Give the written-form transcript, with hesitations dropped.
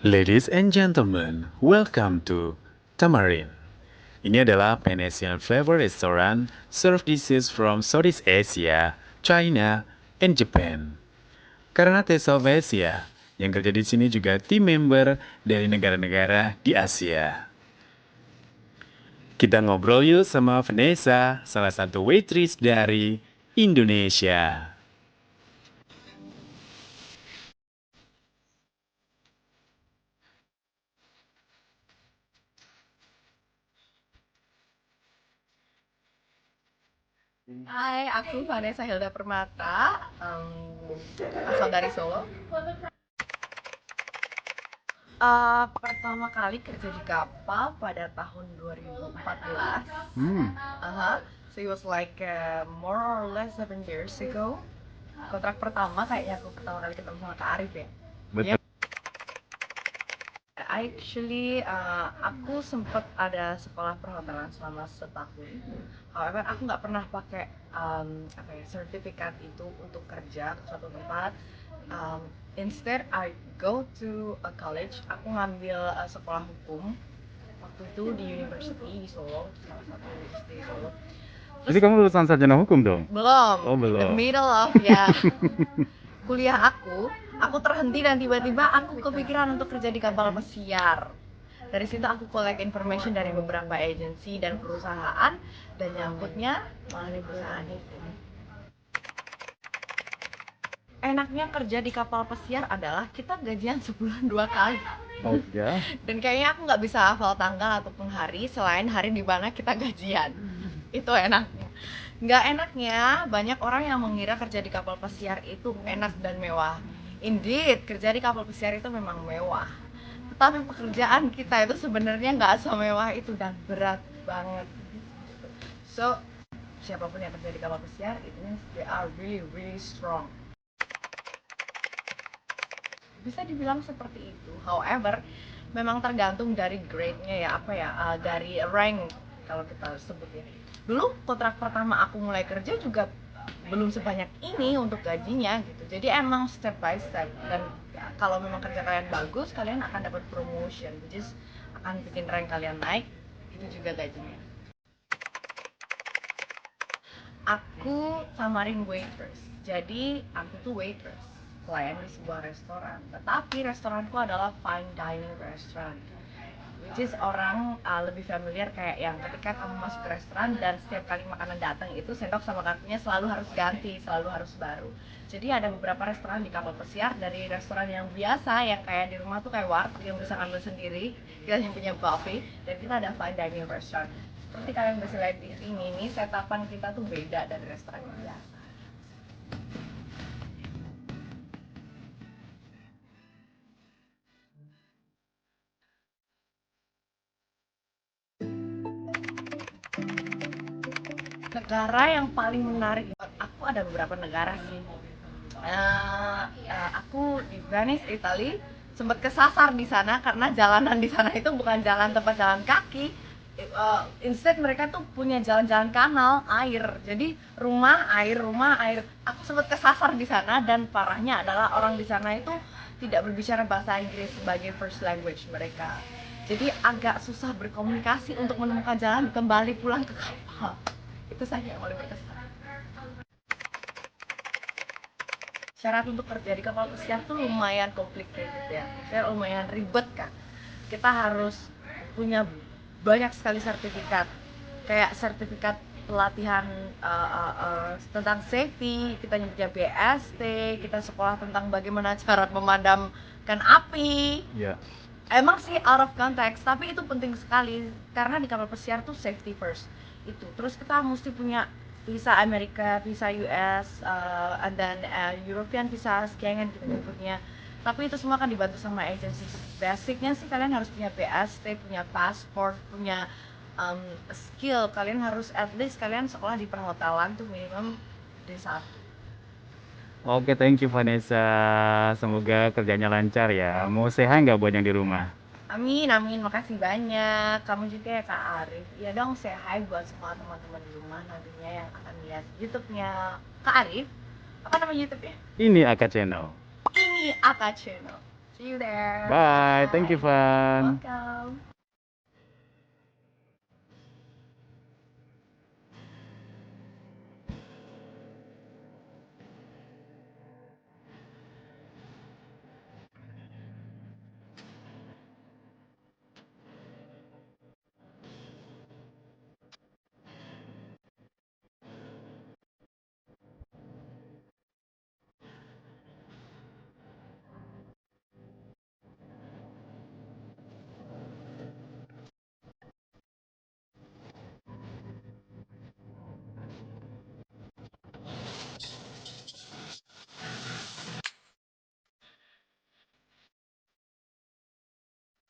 Ladies and gentlemen, welcome to Tamarin. Ini adalah Venetian flavor restaurant serve dishes from Southeast Asia, China, and Japan. Karena Taste of Asia, yang kerja di sini juga tim member dari negara-negara di Asia. Kita ngobrol yuk sama Vanessa, salah satu waitress dari Indonesia. Hai, aku Vanessa Hilda Permata, asal dari Solo. Pertama kali kerja di kapal pada tahun 2014. So it was like more or less 7 years ago. Kontrak pertama kayaknya aku pertama kali ketemu sama Kak Arif ya. Betul. Actually, aku sempat ada sekolah perhotelan selama setahun. However, aku nggak pernah pakai sertifikat itu untuk kerja ke suatu tempat. Instead, I go to a college. Aku ngambil sekolah hukum waktu itu di university di Solo, salah satu university di Solo. Jadi kamu lulusan sarjana hukum dong? Belum, Oh, belum. in the middle of kuliah aku terhenti dan tiba-tiba aku kepikiran untuk kerja di kapal pesiar. Dari situ aku collect information dari beberapa agensi dan perusahaan dan nyangkutnya malah di perusahaan itu. Enaknya kerja di kapal pesiar adalah kita gajian sebulan 2 kali. Oh ya? Dan kayaknya aku nggak bisa hafal tanggal ataupun hari selain hari di mana kita gajian. Itu enaknya. Nggak enaknya, banyak orang yang mengira kerja di kapal pesiar itu enak dan mewah. Indeed, kerja di kapal pesiar itu memang mewah. Tetapi pekerjaan kita itu sebenarnya nggak semewah itu dan berat banget. So, siapapun yang kerja di kapal pesiar, it means they are really, really strong. Bisa dibilang seperti itu. However, memang tergantung dari grade-nya ya, dari rank kalau kita sebut ya. Dulu kontrak pertama aku mulai kerja juga belum sebanyak ini untuk gajinya gitu. Jadi emang step by step dan kalau memang kerja kalian bagus, kalian akan dapat promotion, which is akan bikin rank kalian naik, itu juga gajinya. Aku samarin waitress. Jadi aku tuh waitress, pelayan di sebuah restoran. Tetapi restoranku adalah fine dining restaurant, which is orang lebih familiar kayak yang ketika kamu masuk ke restoran dan setiap kali makanan datang itu sendok sama garpunya selalu harus ganti, selalu harus baru. Jadi ada beberapa restoran di kapal pesiar, dari restoran yang biasa yang kayak di rumah tuh kayak warteg yang bisa ambil sendiri, kita yang punya buffet, dan kita ada fine dining restaurant. Seperti kalian bisa lihat di sini nih, setapan kita tuh beda dari restoran yang biasa. Negara yang paling menarik buat aku ada beberapa negara sih. Aku di Venice, Italy, sempat kesasar di sana karena jalanan di sana itu bukan jalan tempat jalan kaki. Instead mereka tuh punya jalan-jalan kanal air. Jadi rumah air. Aku sempat kesasar di sana dan parahnya adalah orang di sana itu tidak berbicara bahasa Inggris sebagai first language mereka. Jadi agak susah berkomunikasi untuk menemukan jalan kembali pulang ke kapal. Itu saja yang paling berkesan. Syarat untuk kerja di kapal pesiar tuh lumayan complicated ya, kayak lumayan ribet kan. Kita harus punya banyak sekali sertifikat, kayak sertifikat pelatihan tentang safety, kita punya BST, kita sekolah tentang bagaimana cara memadamkan api. Ya. Emang sih out of context, tapi itu penting sekali karena di kapal pesiar tuh safety first. Itu. Terus kita mesti punya visa Amerika, visa US, and then European visa, Schengen gitu punya. Tapi itu semua kan dibantu sama agency. Basicnya sih kalian harus punya BST, punya passport, punya skill. Kalian harus at least kalian sekolah di perhotelan tuh minimum D1. Oke, thank you Vanessa. Semoga kerjanya lancar ya. Mau sehat nggak buat yang di rumah? Amin, amin, makasih banyak. Kamu juga ya Kak Arif. Ya dong, say hi buat semua teman-teman di rumah nantinya yang akan lihat YouTube-nya Kak Arif. Apa nama YouTube-nya? Ini Aka Channel. Ini Aka Channel. See you there. Bye. Thank you, Van. Welcome.